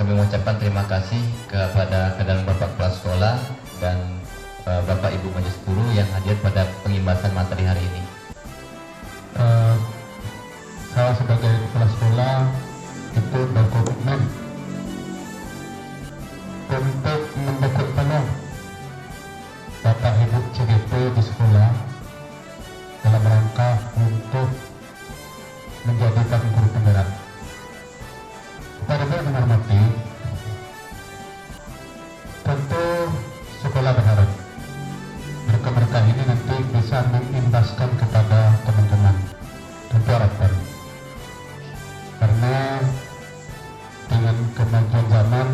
kami mengucapkan terima kasih kepada Bapak Kepala Sekolah dan Bapak Ibu Majelis Guru yang hadir pada pengimbasan materi hari ini. Saya sebagai kepala sekolah itu berkomitmen untuk mendukung penuh Bapak Ibu CGP di sekolah dalam rangka untuk menjadikan guru penggerak. Pada saya menghormati, tentu sekolah berharap mereka ini nanti bisa mengimbaskan kepada teman-teman. Tentu harapan, karena dengan kemajuan zaman,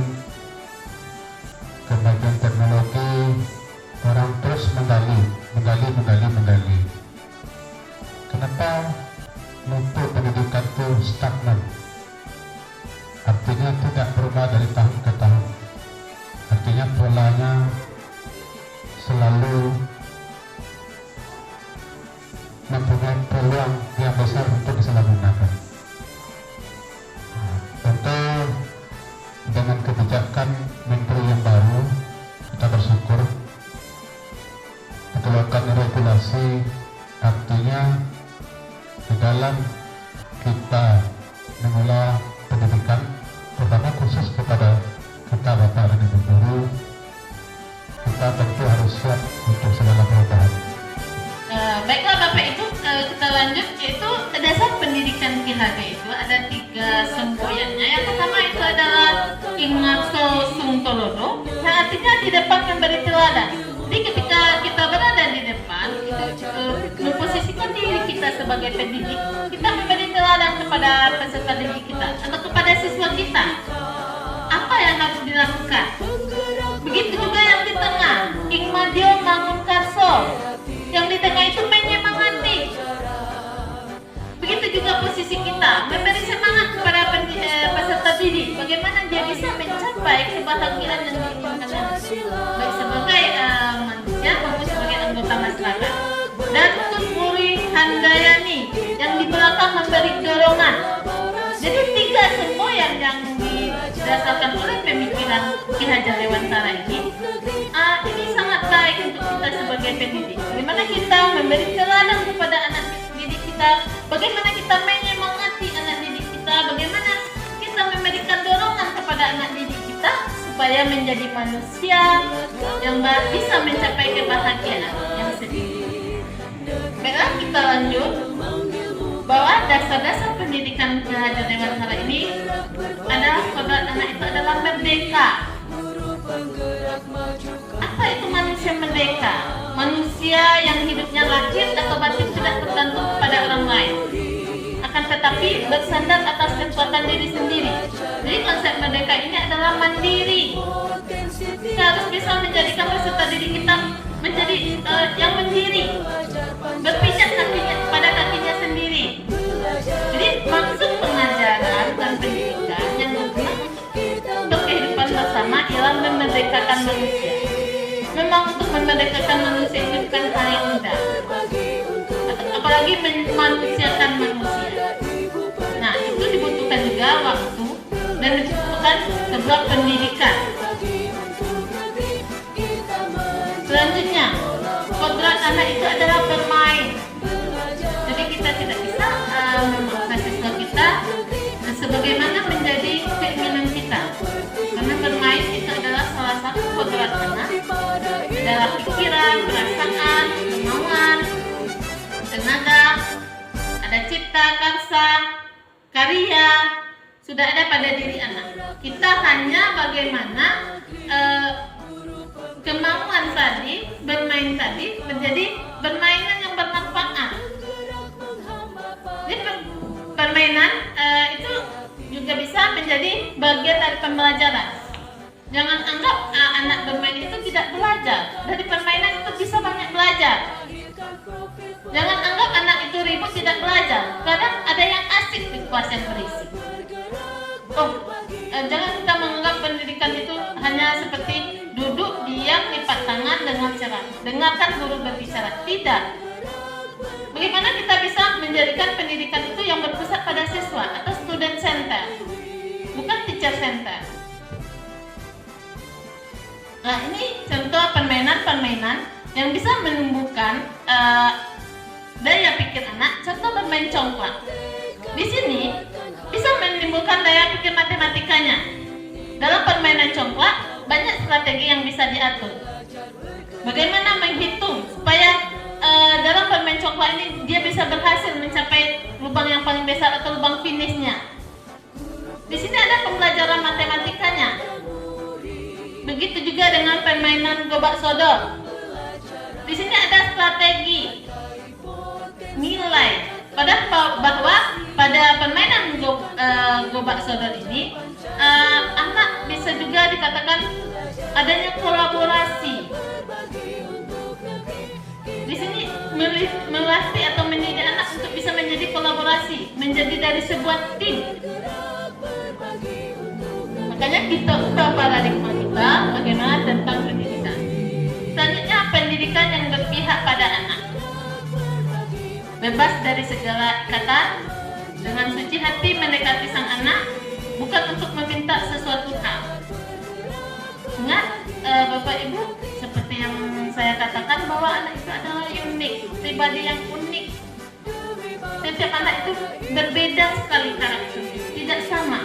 kemajuan teknologi, orang terus menggali. Kenapa mutu pendidikan itu stagnan? Artinya tidak berubah dari tahun ke tahun. Artinya polanya selalu mempunyai peluang yang besar untuk disalahgunakan. Tentu dengan kebijakan Menteri yang baru, kita bersyukur dikeluarkan regulasi, artinya di dalam kita mengelola pendidikan, terutama khusus kepada kita Bapak dan Ibu Guru, kita tentu harus siap untuk segala perubahan. Baiklah Bapak Ibu, kita lanjut, yaitu dasar pendidikan KHG itu ada 3 semboyannya. Yang pertama itu adalah Ingatso Sungtolodo, yang artinya di depan memberi teladan. Jadi ketika kita berada di depan, memposisikan diri kita sebagai pendidik, kita memberi teladan kepada peserta didik kita atau kepada siswa kita. Apa yang harus dilakukan? Begitu juga yang di tengah, Ingmadio Mangun Karso. Yang di tengah itu menyemangati. Begitu juga posisi kita, memberi semangat kepada peserta didik, bagaimana dia bisa mencapai kebahagiaan yang diinginkannya, baik sebagai manusia maupun sebagai anggota masyarakat. Dan untuk Muri Handayani yang di belakang memberi dorongan. Jadi 3 semboyan yang didasarkan oleh pemikiran Ki Hajar Dewantara ini sangat baik untuk kita sebagai pendidik. Bagaimana kita memberi teladan kepada anak didik kita, bagaimana kita menyemangati anak didik kita, bagaimana kita memberikan dorongan kepada anak didik kita supaya menjadi manusia yang bisa mencapai kebahagiaan yang sendiri. Baiklah, kita lanjut bahwa dasar-dasar pendidikan Ki Hajar Dewantara ini adalah kodrat anak itu adalah merdeka. Apa itu manusia merdeka? Manusia yang hidupnya lahir atau batin tidak tergantung kepada orang lain, akan tetapi bersandar atas kekuatan diri sendiri. Jadi konsep merdeka ini adalah mandiri. Kita harus bisa menjadikan peserta didik kita menjadi yang mandiri, berpijak pada kakinya sendiri. Jadi maksud pengajaran dan pendidikan yang berguna untuk kehidupan bersama ialah memerdekakan manusia. Memang untuk memerdekakan manusia itu bukan hal yang mudah, apalagi memanusiakan manusia. Nah, itu dibutuhkan juga waktu dan dibutuhkan sebuah pendidikan. Selanjutnya, kodrat anak itu adalah bermain. Jadi kita tidak bisa memaksa siswa kita sebagaimana menjadi keinginan kita. Karena bermain itu adalah salah satu kodrat anak dalam pikiran, perasaan, kemauan, tenaga, ada cipta, karsa, karya, sudah ada pada diri anak. Kita hanya bagaimana kemauan tadi, bermain tadi menjadi permainan yang bermanfaat. Jadi permainan itu juga bisa menjadi bagian dari pembelajaran. Jangan anggap anak bermain itu tidak belajar. Dari permainan itu bisa banyak belajar. Jangan anggap anak itu ribut tidak belajar. Kadang ada yang asik di kelas yang berisik. Jangan kita menganggap pendidikan itu hanya seperti duduk diam lipat tangan dengan cerah, dengarkan guru berbicara. Tidak. Bagaimana kita bisa menjadikan pendidikan itu yang berpusat pada siswa atau student center, bukan teacher center. Nah, ini contoh permainan-permainan yang bisa menumbuhkan daya pikir anak. Contoh bermain congklak. Di sini bisa menimbulkan daya pikir matematikanya. Dalam permainan congklak banyak strategi yang bisa diatur. Bagaimana menghitung supaya dalam permain congklak ini dia bisa berhasil mencapai lubang yang paling besar atau lubang finishnya. Di sini ada pembelajaran matematikanya. Begitu juga dengan permainan gobak sodor. Di sini ada strategi nilai. Bahwa pada permainan gobak sodor ini anak bisa juga dikatakan adanya kolaborasi. Di sini melatih atau mendidik anak untuk bisa menjadi kolaborasi, menjadi dari sebuah tim. Makanya kita ubah paradigma kita bagaimana tentang pendidikan. Selanjutnya, pendidikan yang berpihak pada anak. Bebas dari segala ikatan, dengan suci hati mendekati sang anak, bukan untuk meminta sesuatu hal. Ingat, Bapak Ibu, seperti yang saya katakan bahwa anak itu adalah unik, pribadi yang unik. Setiap anak itu berbeda sekali karakternya, tidak sama.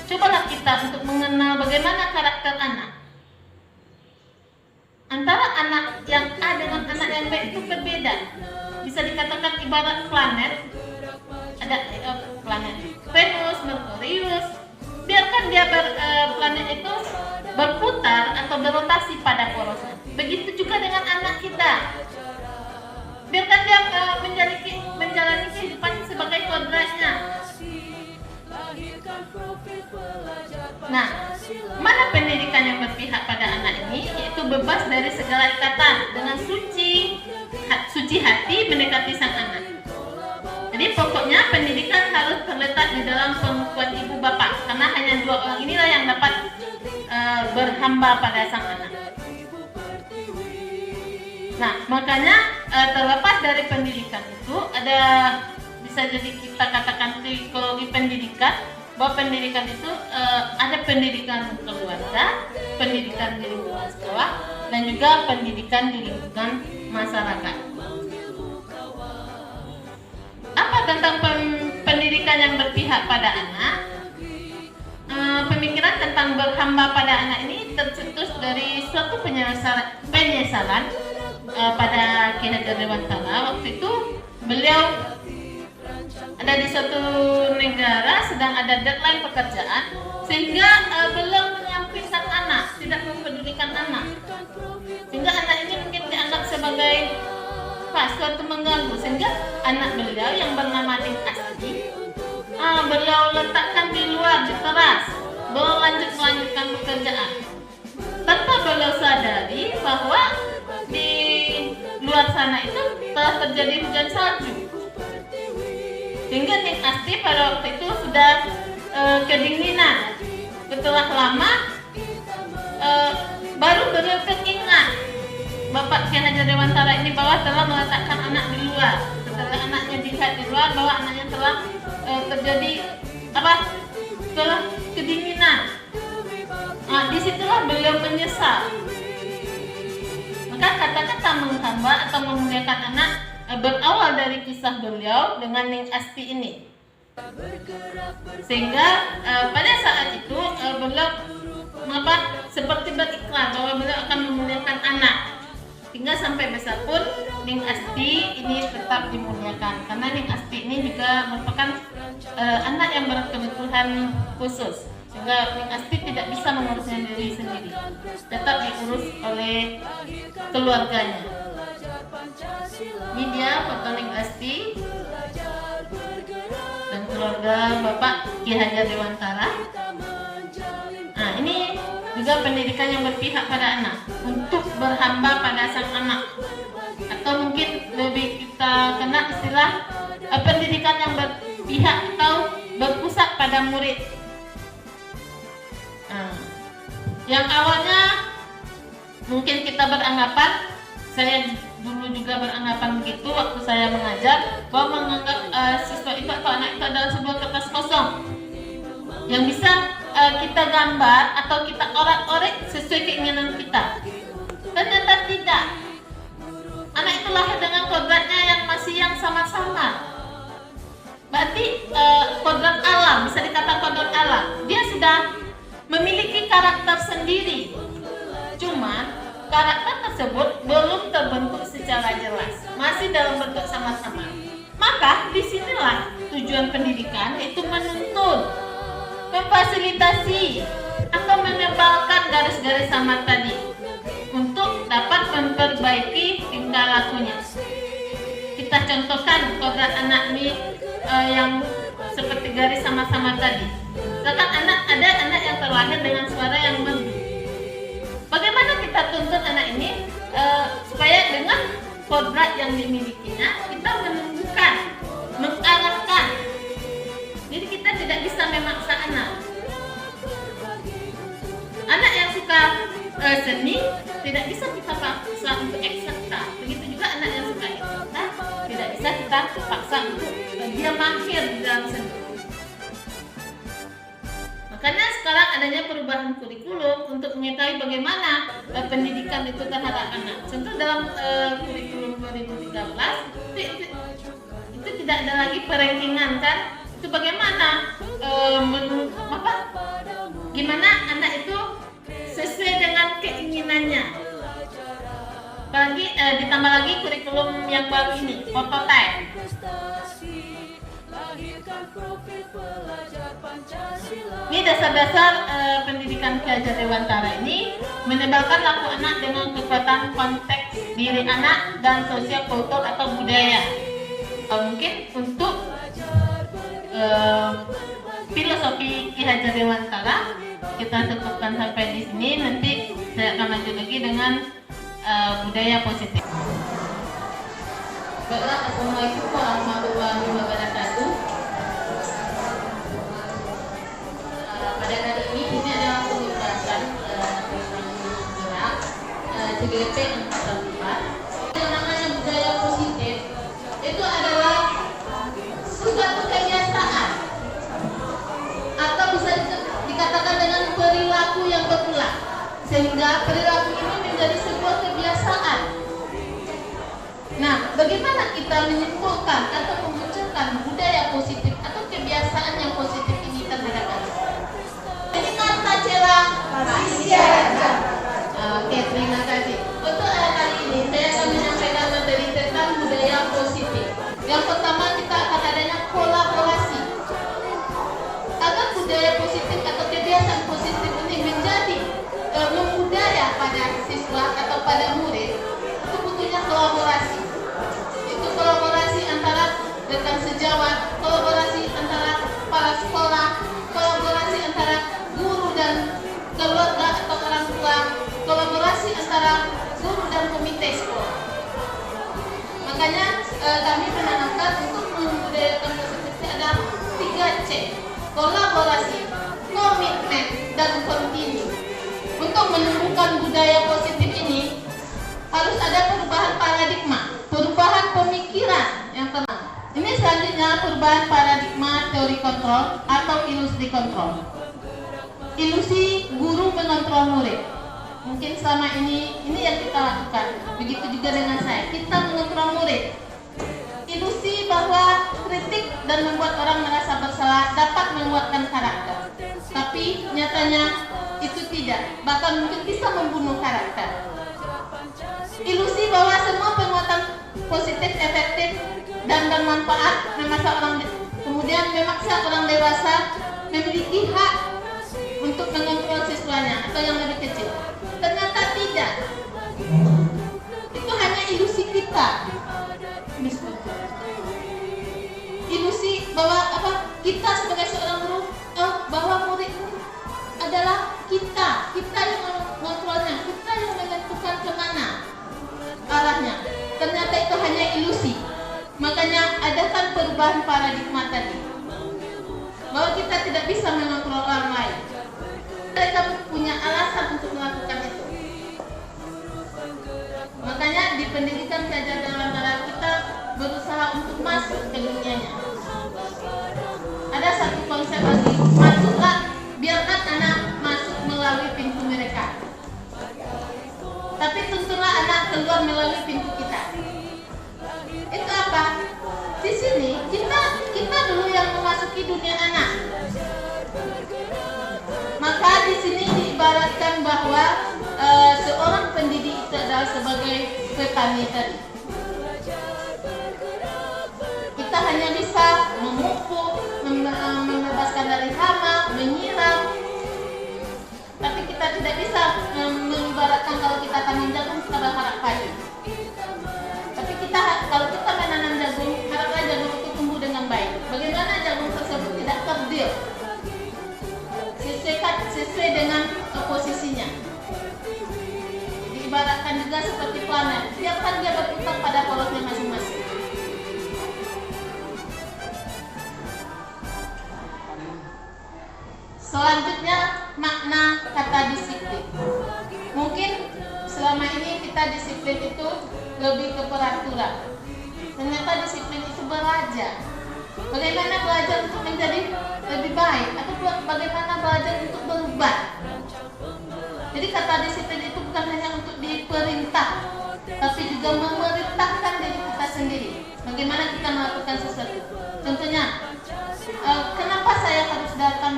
Cobalah kita untuk mengenal bagaimana karakter anak. Antara anak yang A dengan anak yang B itu berbeda. Bisa dikatakan ibarat planet. Ada planet Venus, Merkurius. Biarkan dia planet itu berputar atau berotasi pada porosnya. Begitu juga dengan anak kita. Biarkan dia menjalani kehidupan sebagai kodratnya. Nah, mana pendidikan yang berpihak pada anak ini? Yaitu bebas dari segala ikatan, dengan suci hati mendekati sang anak. Jadi pokoknya pendidikan harus terletak di dalam pengukuhan ibu bapak, karena hanya dua orang inilah yang dapat berhamba pada sang anak. Nah, makanya terlepas dari pendidikan itu ada, bisa jadi kita katakan psikologi pendidikan, bahwa pendidikan itu ada pendidikan keluarga, pendidikan di lingkungan sekolah, dan juga pendidikan di lingkungan masyarakat. Apa tentang pendidikan yang berpihak pada anak? Pemikiran tentang berhamba pada anak ini tercetus dari suatu penyesalan pada Ki Hajar Dewantara. Waktu itu beliau ada di suatu negara, sedang ada deadline pekerjaan, sehingga beliau menyampingkan anak, tidak mempedulikan anak, sehingga anak ini mungkin dianggap sebagai suatu mengganggu, sehingga anak beliau yang bernama Ning Asti beliau letakkan di luar, di teras, beliau melanjutkan pekerjaan tanpa beliau sadari bahwa di luar sana itu telah terjadi hujan salju. Sehingga Ning Asti pada waktu itu sudah kedinginan. Setelah lama baru beliau teringat Bapak Ki Hajar Dewantara ini bahwa telah meletakkan anak di luar. Setelah anaknya dilihat di luar bahwa anaknya telah terjadi telah kedinginan. Nah, disitulah beliau menyesal. Maka kata-kata menghamba atau memuliakan anak berawal dari kisah beliau dengan Ning Asti ini. Sehingga pada saat itu beliau seperti berikrar bahwa beliau akan memuliakan anak. Hingga sampai besar pun Ning Asti ini tetap dimuliakan, karena Ning Asti ini juga merupakan anak yang berkebutuhan khusus, sehingga Ning Asti tidak bisa mengurusnya diri sendiri, tetap diurus oleh keluarganya. Ini dia foto Ning Asti dan keluarga Bapak Ki Hajar Dewantara. Nah, ini juga pendidikan yang berpihak pada anak, untuk berhamba pada sang anak, atau mungkin lebih kita kenal istilah pendidikan yang berpihak atau berpusat pada murid. Nah, yang awalnya mungkin kita beranggapan, saya dulu juga beranggapan begitu waktu saya mengajar, bahwa menganggap siswa itu atau anak itu adalah sebuah kertas kosong yang bisa kita gambar atau kita orak-orik sesuai keinginan kita. Ternyata tidak. Anak itu lahir dengan kodratnya yang masih yang sama-sama. Berarti kodrat alam, bisa dikatakan kodrat alam. Dia sudah memiliki karakter sendiri. Cuman karakter tersebut belum terbentuk secara jelas, masih dalam bentuk sama-sama. Maka disinilah tujuan pendidikan, yaitu menuntun, memfasilitasi atau menebalkan garis-garis samar tadi untuk dapat memperbaiki tingkah lakunya. Kita contohkan kodrat anak ini yang seperti garis sama-sama tadi. Misalkan ada anak yang terlahir dengan suara yang merdu. Bagaimana kita tuntun anak ini supaya dengan kodrat yang dimilikinya kita menentukan, mengarahkan. Jadi kita tidak bisa memaksa anak. Anak yang suka seni tidak bisa kita paksa untuk eksakta. Begitu juga anak yang suka eksakta tidak bisa kita paksa untuk dia mahir di dalam seni. Makanya sekarang adanya perubahan kurikulum untuk mengetahui bagaimana pendidikan itu terhadap anak. Contoh dalam kurikulum 2013 itu tidak ada lagi perankingan kan? Itu bagaimana gimana anak itu sesuai dengan keinginannya. Apalagi ditambah lagi kurikulum yang baru ini, prototype. Ini dasar-dasar pendidikan Ki Hajar Dewantara ini menebalkan laku anak dengan kekuatan konteks diri anak dan sosial kultur atau budaya. Mungkin untuk filosofi Ki Hajar Dewantara kita cukupkan sampai di sini. Nanti saya akan lanjut lagi dengan budaya positif. Baiklah, assalamualaikum warahmatullahi wabarakatuh. Pada kali ini adalah pembahasan gerak CGP 44. Yang namanya budaya positif itu adalah suatu kebiasaan atau bisa dikatakan dengan perilaku yang berulang, sehingga perilaku ini menjadi sebuah kebiasaan. Nah, bagaimana kita menyimpulkan atau memunculkan budaya positif atau kebiasaan yang positif ini terhadap anak? Ini kata celah Oke, terima kasih. Untuk kali ini saya akan menyampaikan materi tentang budaya positif. Yang pertama kita akan adanya kolaborasi. Agar budaya positif atau kebiasaan positif ini menjadi membudaya pada siswa atau pada murid, itu butuhnya kolaborasi. Itu kolaborasi antara rekan sejawat, kolaborasi antara kepala sekolah, kolaborasi antara guru dan keluarga atau orang tua, kolaborasi antara guru dan komite sekolah. Makanya kami menanamkan untuk membudayakan positif ada 3C: kolaborasi, komitmen, dan kontinu. Untuk menumbuhkan budaya positif ini harus ada perubahan paradigma, perubahan pemikiran yang tenang. Ini selanjutnya perubahan paradigma teori kontrol atau ilusi kontrol. Ilusi guru mengontrol murid. Mungkin selama ini yang kita lakukan. Begitu juga dengan saya. Kita mengontrol murid. Ilusi bahwa kritik dan membuat orang merasa bersalah dapat menguatkan karakter. Tapi nyatanya itu tidak. Bahkan mungkin bisa membunuh karakter. Ilusi bahwa semua penguatan positif efektif dan bermanfaat kemudian memaksa orang dewasa memiliki hak untuk mengontrol siswanya atau yang lebih kecil. Ternyata tidak. Itu hanya ilusi kita. Ilusi bahwa kita sebagai seorang guru bahwa murid adalah kita yang mengontrolnya, kita yang menentukan kemana arahnya. Ternyata itu hanya ilusi. Makanya adakan perubahan paradigma tadi, bahwa kita tidak bisa mengontrol orang lain. Mereka punya alasan untuk melakukan itu. Makanya di pendidikan Ki Hajar Dewantara kita berusaha untuk masuk ke dunianya. Ada satu konsep lagi, masuklah biarkan anak masuk melalui pintu mereka. Tapi tentulah anak keluar melalui pintu kita. Itu apa? Di sini kita dulu yang memasuki dunia anak. Maka di sini diibaratkan bahwa seorang pendidik itu adalah sebagai petani tadi. Kita hanya bisa memupuk, membebaskan dari hama, menyiram. Tapi kita tidak bisa mengibaratkan kalau kita tanam jagung kita berharap padi. Tapi kalau kita menanam jagung, haraplah jagung itu tumbuh dengan baik. Bagaimana jagung tersebut tidak kerdil, sesuai dengan posisinya. Diibaratkan juga seperti planet, biarkan dia berputar pada porosnya masing-masing. Selanjutnya makna kata disiplin. Mungkin selama ini kita disiplin itu lebih ke peraturan. Ternyata disiplin itu belajar. Bagaimana belajar untuk menjadi lebih baik, atau bagaimana belajar untuk berubah. Jadi kata disiplin itu bukan hanya untuk diperintah, tapi juga memerintahkan diri kita sendiri. Bagaimana kita melakukan sesuatu. Contohnya, kenapa saya harus datang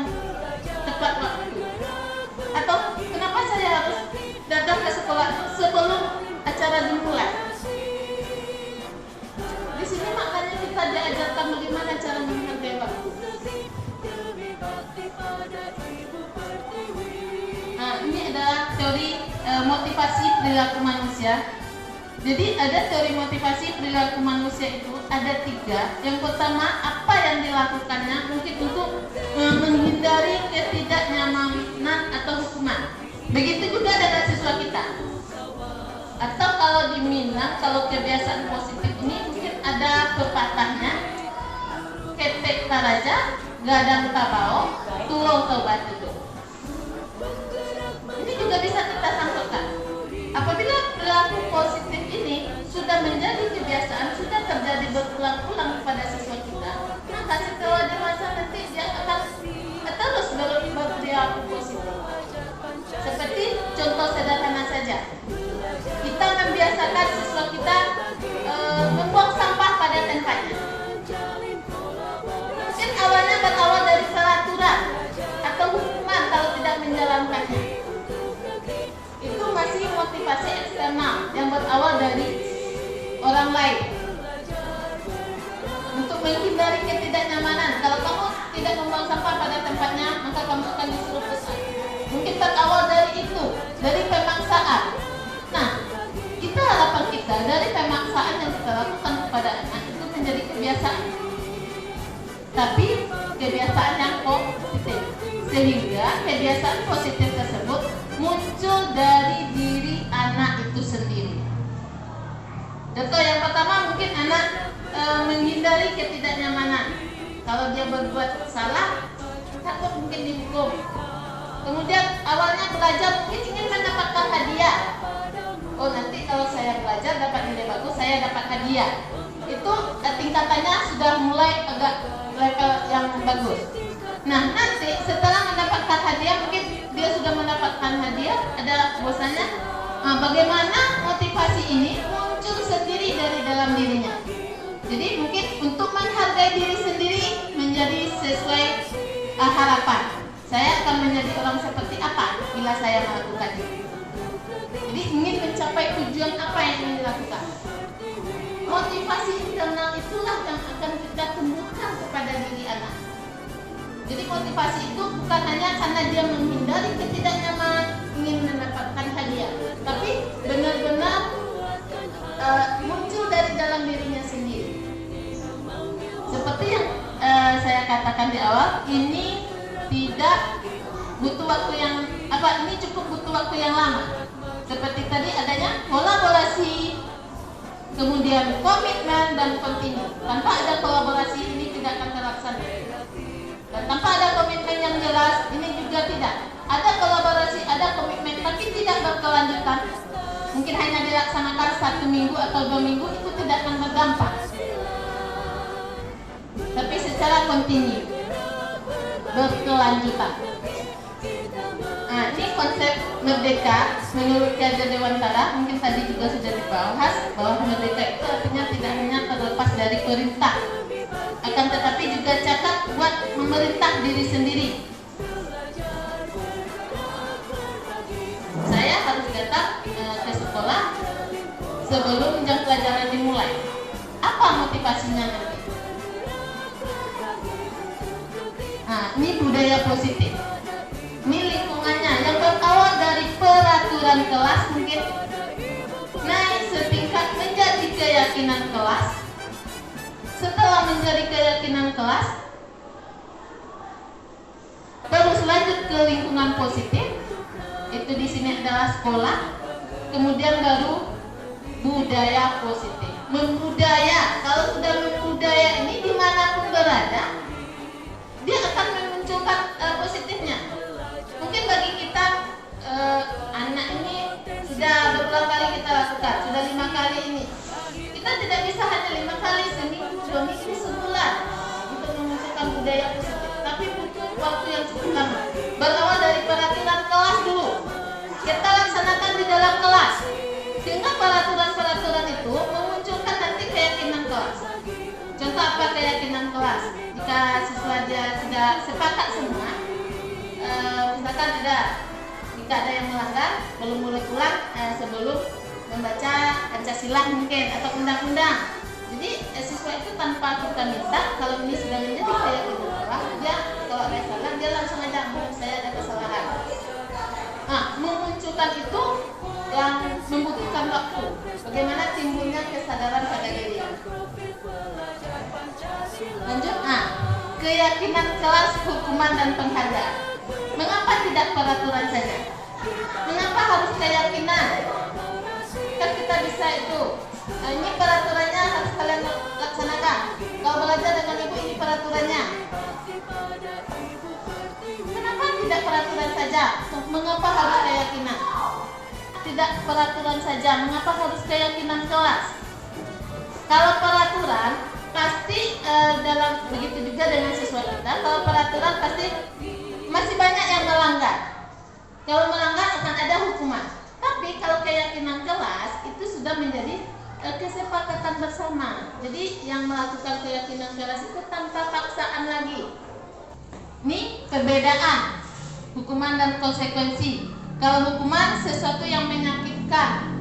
tepat waktu? Atau kenapa saya harus datang ke sekolah sebelum acara dimulai? Di sini maknanya kita diajarkan bagaimana cara menghargai waktu. Nah, ini adalah teori motivasi perilaku manusia. Jadi ada teori motivasi perilaku manusia itu ada 3. Yang pertama, apa yang dilakukannya mungkin untuk menghindari ketidaknyamanan atau hukuman. Begitu juga dengan siswa kita. Atau kalau di Minang, kalau kebiasaan positif ini mungkin ada pepatahnya, ketek taraja, gadang tabao, tulung tobat itu. Ini juga bisa kita sangkutkan. Apabila perilaku positif ini sudah menjadi kebiasaan, sudah terjadi berulang-ulang pada siswa kita, maka setelah dewasa nanti dia akan terus berperilaku positif. Seperti contoh sederhana saja, kita membiasakan siswa kita membuang sampah pada tempatnya. Mungkin awalnya berawal dari peraturan atau hukuman kalau tidak menjalankannya. Itu masih motivasi eksternal yang berawal dari orang lain untuk menghindari ketidaknyamanan. Kalau kamu tidak membuang sampah pada tempatnya, maka kamu akan disuruh pesan. Mungkin berawal dari itu, dari pemaksaan. Nah, harapan kita dari pemaksaan yang kita lakukan kepada anak itu menjadi kebiasaan. Tapi kebiasaan yang positif, sehingga kebiasaan positif tersebut muncul dari diri anak itu sendiri. Contoh yang pertama, mungkin anak menghindari ketidaknyamanan. Kalau dia berbuat salah, takut mungkin dihukum. Kemudian awalnya belajar mungkin ingin mendapatkan hadiah. Oh, nanti kalau saya belajar dapat nilai bagus, saya dapat hadiah. Itu tingkatannya sudah mulai agak level yang bagus. Nah, nanti setelah mendapatkan hadiah, mungkin dia sudah mendapatkan hadiah, ada bosannya. Bagaimana motivasi ini muncul sendiri dari dalam dirinya. Jadi mungkin untuk menghargai diri sendiri menjadi sesuai harapan. Saya akan menjadi orang seperti apa bila saya melakukan itu. Jadi ingin mencapai tujuan apa yang ingin dilakukan. Motivasi internal itulah yang akan kita tumbuhkan kepada diri anak. Jadi motivasi itu bukan hanya karena dia menghindari ketidaknyamanan, ingin mendapatkan hadiah, tapi benar-benar muncul dari dalam dirinya sendiri. Seperti yang saya katakan di awal, ini tidak butuh waktu yang ini cukup butuh waktu yang lama. Seperti tadi adanya kolaborasi, kemudian komitmen dan kontinu. Tanpa ada kolaborasi ini tidak akan terlaksana. Dan tanpa ada komitmen yang jelas ini juga tidak. Ada kolaborasi, ada komitmen, tapi tidak berkelanjutan. Mungkin hanya dilaksanakan 1 minggu atau 2 minggu, itu tidak akan berdampak. Tapi secara kontinu, berkelanjutan. konsep merdeka menurut Ki Hajar Dewantara, mungkin tadi juga sudah dibahas bahwa merdeka itu artinya tidak hanya terlepas dari perintah, akan tetapi juga cakap buat memerintah diri sendiri. Saya harus datang ke sekolah sebelum jam pelajaran dimulai. Apa motivasinya nanti? Nah, ini budaya positif. Ini lingkungannya yang berawal dari peraturan kelas mungkin naik setingkat menjadi keyakinan kelas. Setelah menjadi keyakinan kelas, baru lanjut ke lingkungan positif. Itu di sini adalah sekolah. Kemudian baru budaya positif. Membudaya, kalau sudah membudaya ini dimanapun berada, dia akan memunculkan positifnya. Mungkin bagi kita anak ini sudah beberapa kali kita lakukan, sudah 5 kali ini. Kita tidak bisa hanya 5 kali seminggu, 2 minggu, sebulan untuk memunculkan budaya positif. Tapi butuh waktu yang cukup lama. Berawal dari peraturan kelas dulu. Kita laksanakan di dalam kelas. Sehingga peraturan-peraturan itu memunculkan nanti keyakinan kelas. Contoh apa keyakinan kelas? Jika siswa dia sudah sepakat semua, misalkan jika ada yang melanggar, belum boleh pulang sebelum membaca Pancasila mungkin atau undang-undang. Jadi siswa itu tanpa kita minta, kalau ini sudah menjadi keyakinan kelas, dia kalau ada salah dia langsung aja saya ada kesalahan. Nah, memunculkan itu yang membutuhkan waktu. Bagaimana timbulnya kesadaran pada diri. Lanjut. Nah, keyakinan kelas, hukuman dan penghargaan. Mengapa tidak peraturan saja? Mengapa harus keyakinan? Kan kita bisa itu. Ini peraturannya harus kalian laksanakan. Kalau belajar dengan ibu ini peraturannya. Kenapa tidak peraturan saja? Mengapa harus keyakinan? Tidak peraturan saja, mengapa harus keyakinan kelas? Kalau peraturan pasti dalam begitu juga dengan siswa kita. Kalau peraturan pasti masih banyak yang melanggar. Kalau melanggar akan ada hukuman. Tapi kalau keyakinan kelas itu sudah menjadi kesepakatan bersama. Jadi yang melakukan keyakinan kelas itu tanpa paksaan lagi. Ini perbedaan hukuman dan konsekuensi. Kalau hukuman sesuatu yang menyakitkan,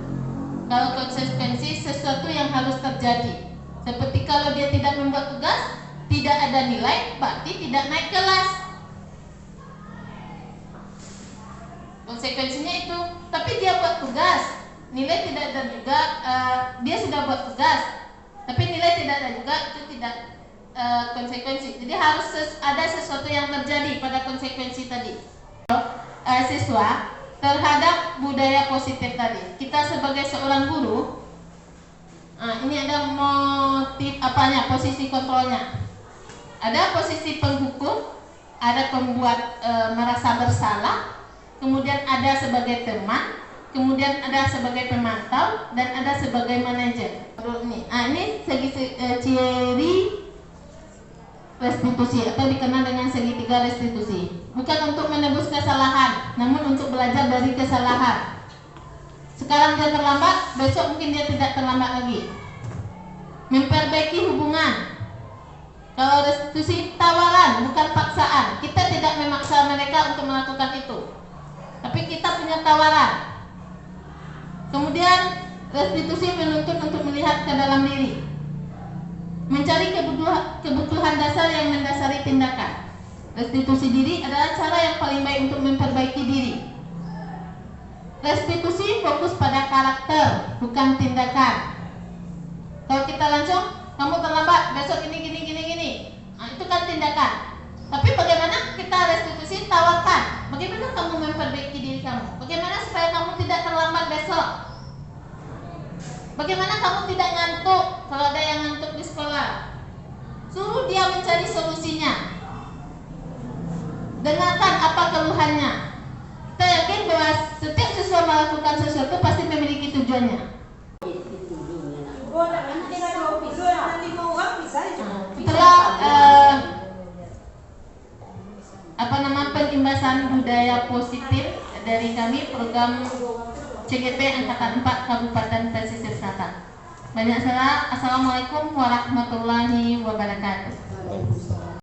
kalau konsekuensi sesuatu yang harus terjadi. Seperti kalau dia tidak membuat tugas, tidak ada nilai, berarti tidak naik kelas. Konsekuensinya itu. Tapi dia buat tugas, nilai tidak ada juga. Dia sudah buat tugas, tapi nilai tidak ada juga, itu tidak konsekuensi. Jadi harus ada sesuatu yang terjadi pada konsekuensi tadi. Siswa terhadap budaya positif tadi. Kita sebagai seorang guru, ini ada motif apanya, posisi kontrolnya. Ada posisi penghukum, ada pembuat merasa bersalah, kemudian ada sebagai teman, kemudian ada sebagai pemantau, dan ada sebagai manajer. Ini segi ciri restitusi atau dikenal dengan segitiga restitusi. Bukan untuk menebus kesalahan, namun untuk belajar dari kesalahan. Sekarang dia terlambat, besok mungkin dia tidak terlambat lagi. Memperbaiki hubungan. Kalau restitusi tawaran, bukan paksaan. Kita tidak memaksa mereka untuk melakukan itu, tapi kita punya tawaran. Kemudian restitusi menuntut untuk melihat ke dalam diri, mencari kebutuhan dasar yang mendasari tindakan. Restitusi diri adalah cara yang paling baik untuk memperbaiki diri. Restitusi fokus pada karakter, bukan tindakan. Kalau kita langsung, kamu terlambat, besok gini. Itu kan tindakan. Tapi bagaimana kita restitusi, tawarkan. Bagaimana kamu memperbaiki diri kamu? Bagaimana supaya kamu tidak terlambat besok? Bagaimana kamu tidak ngantuk kalau ada yang ngantuk di sekolah? Suruh dia mencari solusinya. Dengarkan apa keluhannya. Kita yakin bahwa setiap siswa melakukan sesuatu pasti memiliki tujuannya. Setelah penimbasan budaya positif dari kami program CGP Angkatan 4 Kabupaten Pesisir Selatan. Banyak salam. Assalamualaikum warahmatullahi wabarakatuh.